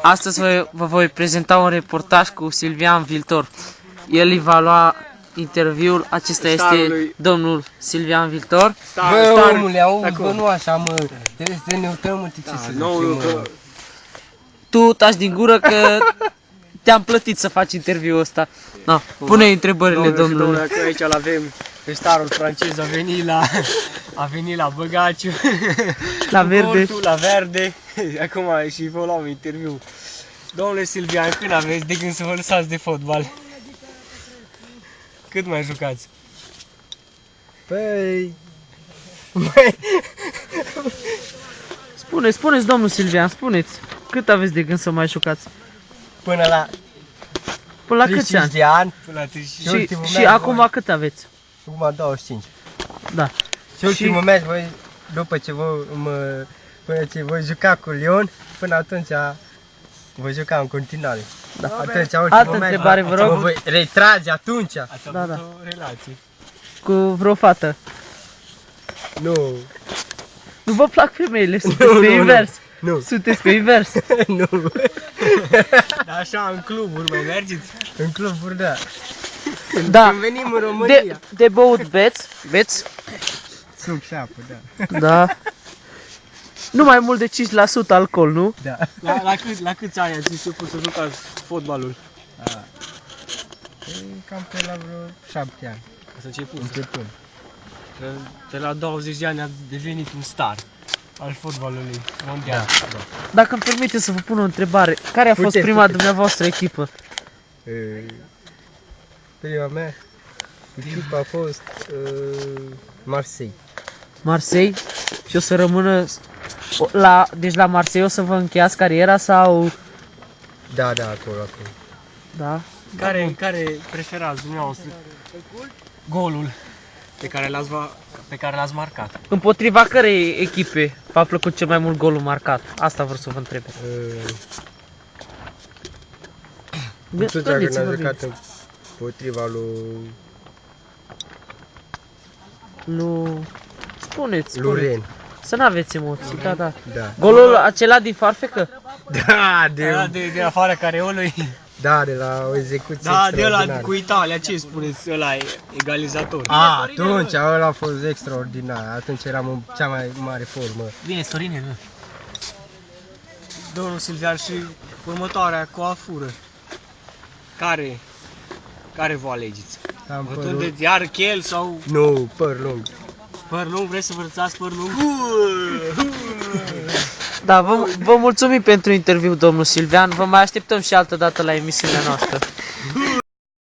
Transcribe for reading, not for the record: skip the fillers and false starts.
Astăzi vă voi prezenta un reportaj cu Silvian Viltor. El îi va lua interviul. Acesta este domnul Silvian Viltor. Bă, omule, auzi, bă, nu așa, mă. Trebuie să ne uităm, mă, ce să zicem, mă. Tu taci din gură că te-am plătit să faci interviul ăsta. No, pune întrebările, domnule. Că aici l-avem pe starul francez, a venit la Băgaciu, La verde. La verde. Acum și vă luăm interviu. Domnule Silvian, când aveți de gând să vă lăsați de fotbal? Cât mai jucați? Păi... Spuneți, domnul Silvian, spuneți. Cât aveți de gând să mai jucați? Până la câți ani? de ani. Până la 35. Și acum cât aveți? Acum 25. Da. Și ultimul meci, voi, după ce până ce voi juca cu Lyon, până atunci voi juca în continuare. Da. Atunci, Altă întrebare, vă rog. Vă voi retrage atunci. Ați Da, avut da. o relație? Cu vreo fată. Nu. Nu vă plac femeile? Sunteți pe invers. Nu. Sunteți pe invers. Nu. Dar așa, în cluburi mai mergeți? În cluburi, da. Da. Când venim în România. De băut beți? Suc și apă, da. Da. Nu mai mult de 5% alcool, nu? Da. La câți ani ați început să jucați fotbalul? Cam pe la vreo 7 ani. Să început. De la 20 de ani a devenit un star al fotbalului mondial. Da. Dacă îmi permite să vă pun o întrebare, care a fost prima dumneavoastră echipă? Prima mea echipă a fost Marseille. Marseille? Și o să rămână deci la Marseille o să vă încheiați cariera sau? Da, acolo. Da. Care preferați dumneavoastră? Golul pe care l-ați marcat. Împotriva cărei echipe v-a plăcut cel mai mult golul marcat? Asta vreau să vă întreb. Atunci când am jucat împotriva lui... Spuneți. Ren. Să n-aveți emoții, da. Golul acela din farfecă? Da, de afară careului. Da, de la o execuție extraordinară. De ăla cu Italia, ce spuneți, ăla e egalizator? Atunci, ăla a fost extraordinar, atunci eram în cea mai mare formă. Bine, Sorine, nu? Domnul Silvian, și următoarea coafură, care vă alegeți? Vă tundeți iar chel sau... Nu, păr lung. Păr lung? Vreți să vă lăsați păr lung? Da, vă mulțumim pentru interviu, domnul Silvian. Vă mai așteptăm și altă dată la emisiunea noastră.